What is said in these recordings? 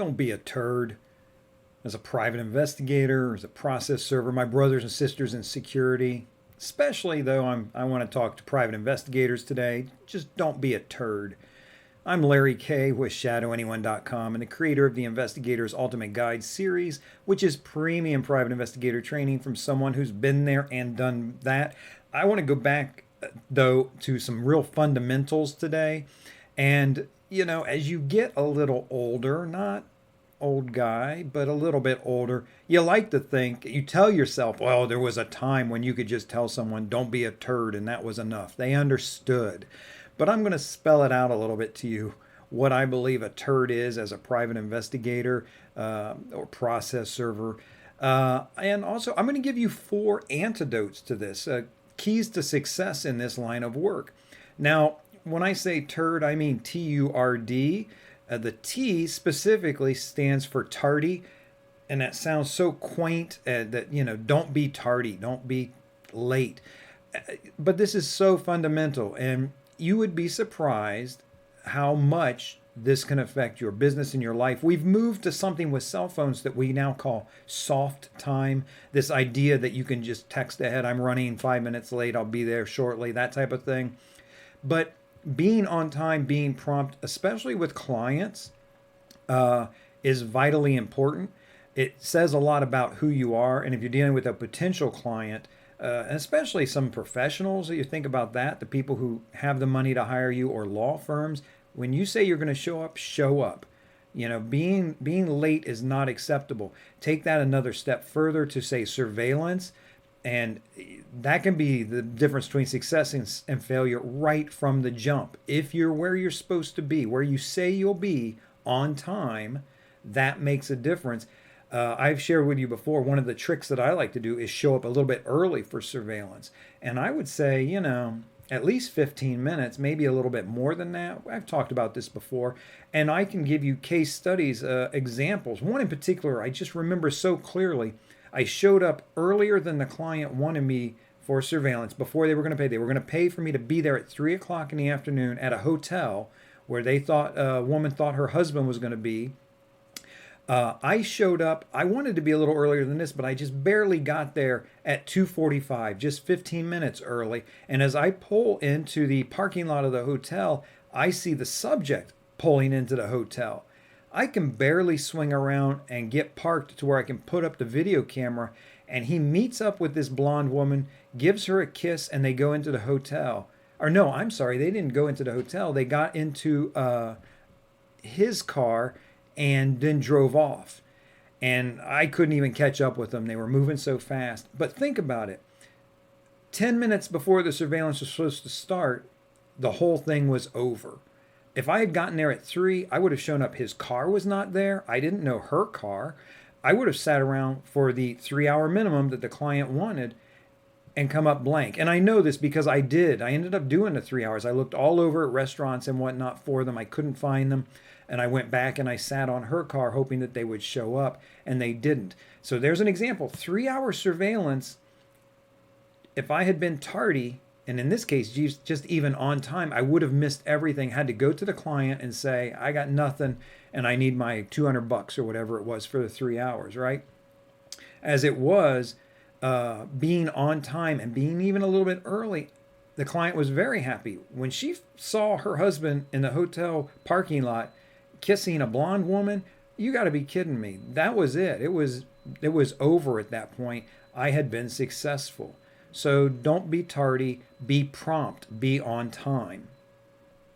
Don't be a turd. As a private investigator, as a process server, my brothers and sisters in security, especially though I want to talk to private investigators today, just don't be a turd. I'm Larry Kaye with ShadowAnyone.com and the creator of the Investigator's Ultimate Guide series, which is premium private investigator training from someone who's been there and done that. I want to go back, though, to some real fundamentals today. And, as you get a little older, not old guy, but a little bit older, you like to think, you tell yourself, well, there was a time when you could just tell someone, don't be a turd, and that was enough. They understood. But I'm going to spell it out a little bit to you, what I believe a TURD is as a private investigator or process server. And also, I'm going to give you 4 antidotes to this, keys to success in this line of work. Now, when I say TURD, I mean T-U-R-D. The T specifically stands for Tardy, and that sounds so quaint that, don't be tardy, don't be late. But this is so fundamental, and you would be surprised how much this can affect your business and your life. We've moved to something with cell phones that we now call soft time. This idea that you can just text ahead, I'm running 5 minutes late, I'll be there shortly, that type of thing. But being on time, being prompt, especially with clients, is vitally important. It says a lot about who you are. And if you're dealing with a potential client, and especially some professionals, you think about that, the people who have the money to hire you, or law firms, when you say you're going to show up, show up. Being late is not acceptable. Take that another step further to say surveillance. And that can be the difference between success and failure right from the jump. If you're where you're supposed to be, where you say you'll be on time, that makes a difference. I've shared with you before, one of the tricks that I like to do is show up a little bit early for surveillance. And I would say, at least 15 minutes, maybe a little bit more than that. I've talked about this before. And I can give you case studies, examples. One in particular, I just remember so clearly. I showed up earlier than the client wanted me for surveillance before they were going to pay. They were going to pay for me to be there at 3 o'clock in the afternoon at a hotel where they thought a woman thought her husband was going to be. I showed up. I wanted to be a little earlier than this, but I just barely got there at 2:45, just 15 minutes early. And as I pull into the parking lot of the hotel, I see the subject pulling into the hotel. I can barely swing around and get parked to where I can put up the video camera, and he meets up with this blonde woman, gives her a kiss, and they go into the hotel. Or no, I'm sorry, they didn't go into the hotel. They got into his car and then drove off. And I couldn't even catch up with them. They were moving so fast. But think about it. 10 minutes before the surveillance was supposed to start, the whole thing was over. If I had gotten there at 3, I would have shown up. His car was not there. I didn't know her car. I would have sat around for the 3-hour minimum that the client wanted and come up blank. And I know this because I did. I ended up doing the 3 hours. I looked all over at restaurants and whatnot for them. I couldn't find them. And I went back and I sat on her car hoping that they would show up, and they didn't. So there's an example. 3-hour surveillance. If I had been tardy, and in this case, just even on time, I would have missed everything. Had to go to the client and say, I got nothing and I need my $200 or whatever it was for the 3 hours, right? As it was, being on time and being even a little bit early, the client was very happy. When she saw her husband in the hotel parking lot kissing a blonde woman, you got to be kidding me. That was it. It was over at that point. I had been successful. So don't be tardy, be prompt, be on time.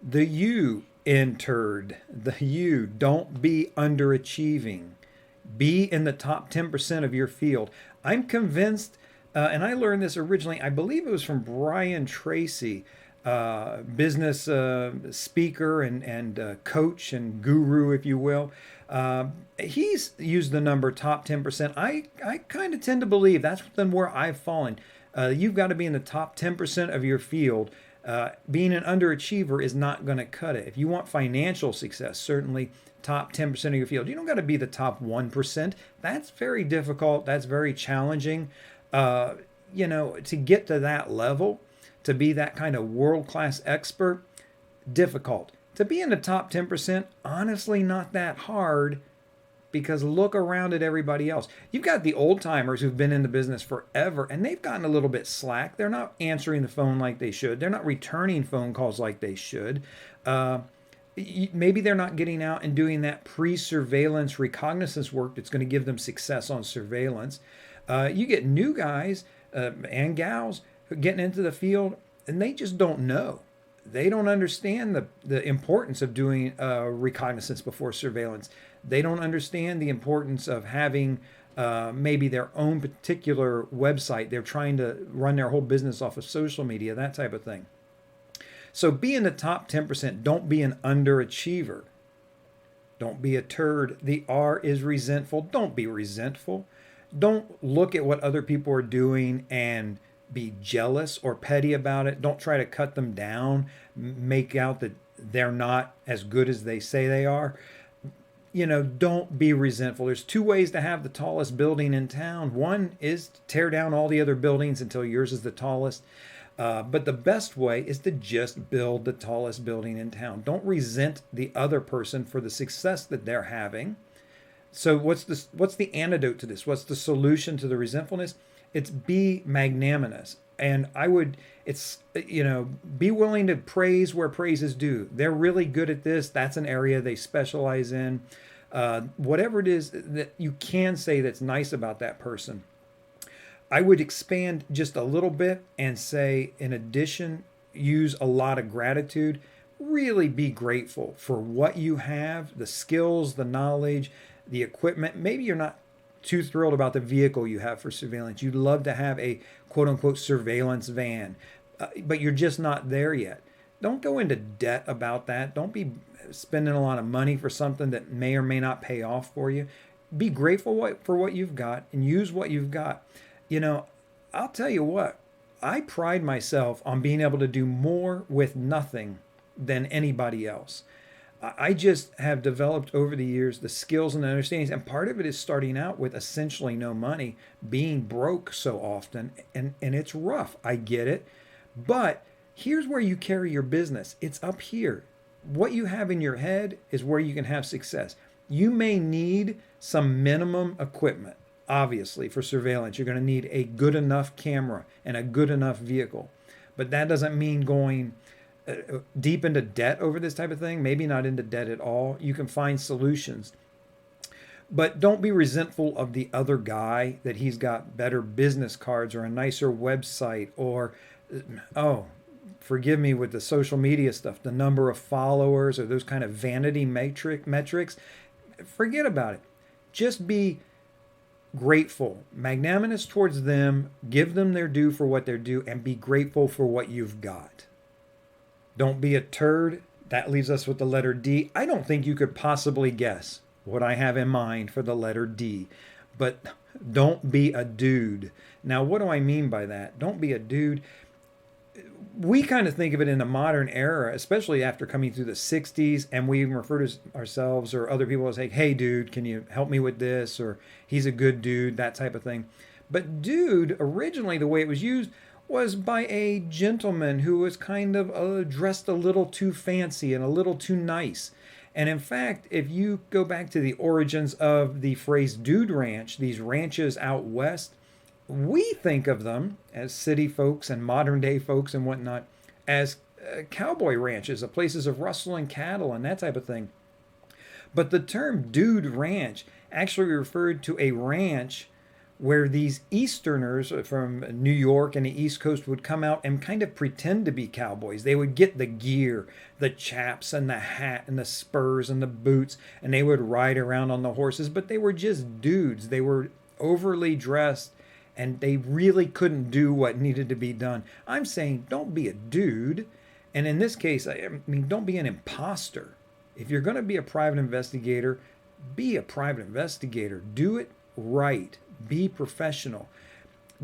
The U in TURD, the U, don't be underachieving. Be in the top 10% of your field. I'm convinced, and I learned this originally, I believe it was from Brian Tracy, business speaker and coach and guru, if you will. He's used the number top 10%. I kind of tend to believe that's where I've fallen. You've got to be in the top 10% of your field. Being an underachiever is not going to cut it. If you want financial success, certainly top 10% of your field. You don't got to be the top 1%. That's very difficult. That's very challenging. To get to that level, to be that kind of world-class expert, difficult. To be in the top 10%, honestly, not that hard. because look around at everybody else. You've got the old timers who've been in the business forever and they've gotten a little bit slack. They're not answering the phone like they should. They're not returning phone calls like they should. Maybe they're not getting out and doing that pre-surveillance reconnaissance work that's going to give them success on surveillance. You get new guys and gals getting into the field and they just don't know. They don't understand the importance of doing reconnaissance before surveillance. They don't understand the importance of having maybe their own particular website. They're trying to run their whole business off of social media, that type of thing. So be in the top 10%. Don't be an underachiever. Don't be a turd. The R is resentful. Don't be resentful. Don't look at what other people are doing and be jealous or petty about it. Don't try to cut them down, make out that they're not as good as they say they are. Don't be resentful. There's two ways to have the tallest building in town. One is to tear down all the other buildings until yours is the tallest. But the best way is to just build the tallest building in town. Don't resent the other person for the success that they're having. So what's the antidote to this? What's the solution to the resentfulness? It's be magnanimous. And be willing to praise where praise is due. They're really good at this. That's an area they specialize in. Whatever it is that you can say that's nice about that person. I would expand just a little bit and say, in addition, use a lot of gratitude. Really be grateful for what you have, the skills, the knowledge, the equipment. Maybe you're not too thrilled about the vehicle you have for surveillance. You'd love to have a quote unquote surveillance van, but you're just not there yet. Don't go into debt about that. Don't be spending a lot of money for something that may or may not pay off for you. Be grateful for what you've got and use what you've got. I'll tell you what, I pride myself on being able to do more with nothing than anybody else. I just have developed over the years the skills and the understandings, and part of it is starting out with essentially no money, being broke so often, and it's rough. I get it. But here's where you carry your business. It's up here. What you have in your head is where you can have success. You may need some minimum equipment. Obviously, for surveillance, you're going to need a good enough camera and a good enough vehicle. But that doesn't mean going deep into debt over this type of thing. Maybe not into debt at all. You can find solutions. But don't be resentful of the other guy that he's got better business cards or a nicer website or, forgive me with the social media stuff, the number of followers or those kind of vanity metrics. Forget about it. Just be grateful, magnanimous towards them, give them their due for what they're due, and be grateful for what you've got. Don't be a turd. That leaves us with the letter D. I don't think you could possibly guess what I have in mind for the letter D, but don't be a dude. Now, what do I mean by that? Don't be a dude. We kind of think of it in the modern era, especially after coming through the 60s, and we refer to ourselves or other people as, hey, dude, can you help me with this? Or he's a good dude, that type of thing. But dude, originally the way it was used was by a gentleman who was kind of dressed a little too fancy and a little too nice. And in fact, if you go back to the origins of the phrase dude ranch, these ranches out west, we think of them as city folks and modern day folks and whatnot as cowboy ranches, places of rustling cattle and that type of thing. But the term dude ranch actually referred to a ranch where these Easterners from New York and the East Coast would come out and kind of pretend to be cowboys. They would get the gear, the chaps and the hat and the spurs and the boots, and they would ride around on the horses, but they were just dudes. They were overly dressed, and they really couldn't do what needed to be done. I'm saying don't be a dude. And in this case, I mean, don't be an imposter. If you're going to be a private investigator, be a private investigator. Do it right. Be professional.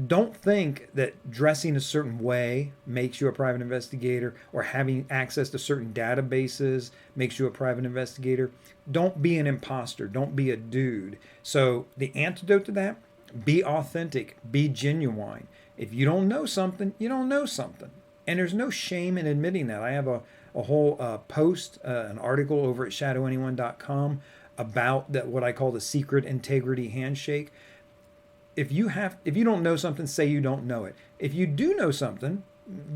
Don't think that dressing a certain way makes you a private investigator or having access to certain databases makes you a private investigator. Don't be an imposter. Don't be a dude. So the antidote to that, be authentic, be genuine. If you don't know something, you don't know something. And there's no shame in admitting that. I have a whole post, an article over at shadowanyone.com about that, what I call the secret integrity handshake. If you don't know something, say you don't know it. If you do know something,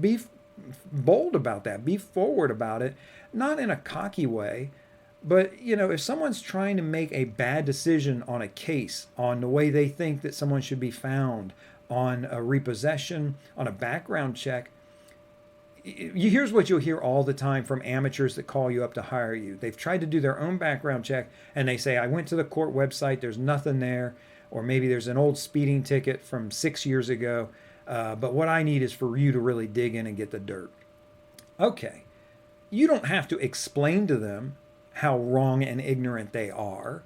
be bold about that. Be forward about it, not in a cocky way, but if someone's trying to make a bad decision on a case, on the way they think that someone should be found, on a repossession, on a background check, here's what you'll hear all the time from amateurs that call you up to hire you. They've tried to do their own background check and they say, I went to the court website, there's nothing there. Or maybe there's an old speeding ticket from 6 years ago. But what I need is for you to really dig in and get the dirt. Okay. You don't have to explain to them how wrong and ignorant they are.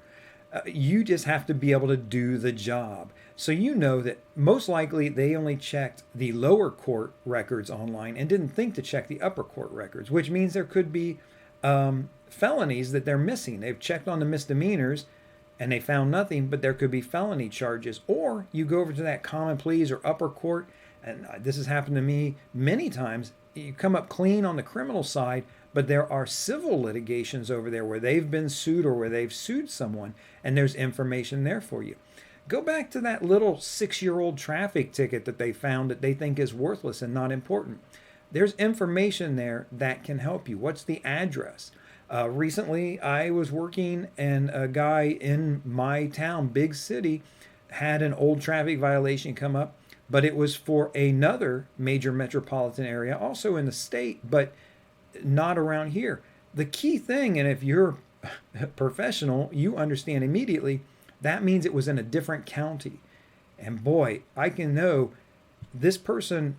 You just have to be able to do the job. So you know that most likely they only checked the lower court records online and didn't think to check the upper court records, which means there could be felonies that they're missing. They've checked on the misdemeanors and they found nothing, but there could be felony charges. Or you go over to that common pleas or upper court, and this has happened to me many times. You come up clean on the criminal side, but there are civil litigations over there where they've been sued or where they've sued someone, and there's information there for you. Go back to that little 6-year-old traffic ticket that they found that they think is worthless and not important. There's information there that can help you. What's the address? Recently, I was working and a guy in my town, big city, had an old traffic violation come up, but it was for another major metropolitan area, also in the state, but not around here. The key thing, and if you're a professional, you understand immediately, that means it was in a different county. And boy, I can know this person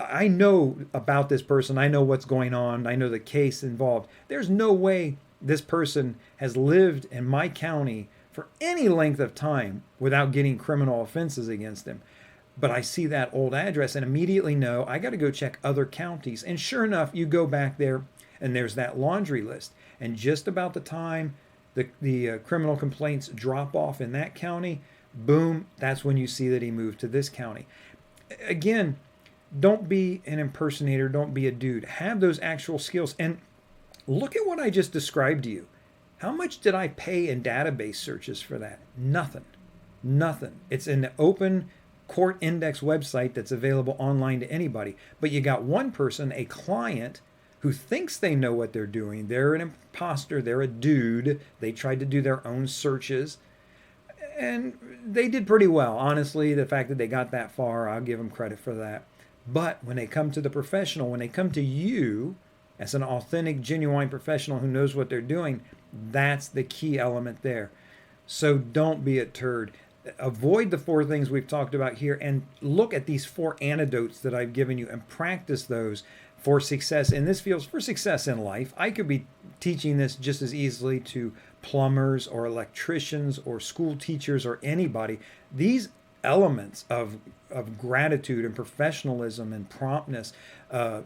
I know about this person. I know what's going on. I know the case involved. There's no way this person has lived in my county for any length of time without getting criminal offenses against him. But I see that old address and immediately know I got to go check other counties. And sure enough, you go back there and there's that laundry list. And just about the time the criminal complaints drop off in that county, boom, that's when you see that he moved to this county. Again, don't be an impersonator. Don't be a dude. Have those actual skills. And look at what I just described to you. How much did I pay in database searches for that? Nothing. Nothing. It's an open court index website that's available online to anybody. But you got one person, a client, who thinks they know what they're doing. They're an imposter. They're a dude. They tried to do their own searches. And they did pretty well. Honestly, the fact that they got that far, I'll give them credit for that. But when they come to the professional, when they come to you as an authentic, genuine professional who knows what they're doing, that's the key element there. So don't be a turd. Avoid the 4 things we've talked about here and look at these 4 antidotes that I've given you and practice those for success in this field, for success in life. I could be teaching this just as easily to plumbers or electricians or school teachers or anybody. These elements of gratitude and professionalism and promptness,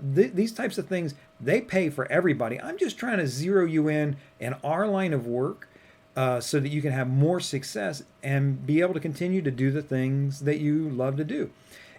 these types of things, they pay for everybody. I'm just trying to zero you in our line of work so that you can have more success and be able to continue to do the things that you love to do.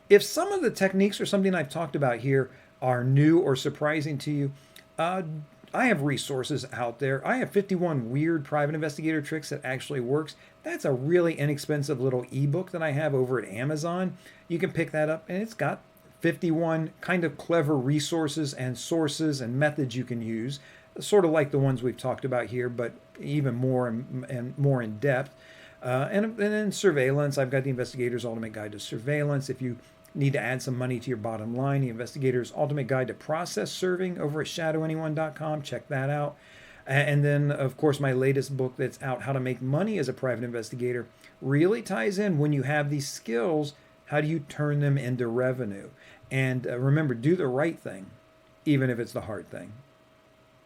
If some of the techniques or something I've talked about here are new or surprising to you, I have resources out there. I have 51 weird private investigator tricks that actually works. That's a really inexpensive little ebook that I have over at Amazon. You can pick that up and it's got 51 kind of clever resources and sources and methods you can use, sort of like the ones we've talked about here, but even more and more in depth. And then surveillance, I've got the Investigator's Ultimate Guide to Surveillance. If you need to add some money to your bottom line, the Investigator's Ultimate Guide to Process Serving over at shadowanyone.com. Check that out. And then, of course, my latest book that's out, How to Make Money as a Private Investigator, really ties in when you have these skills, how do you turn them into revenue? And remember, do the right thing, even if it's the hard thing.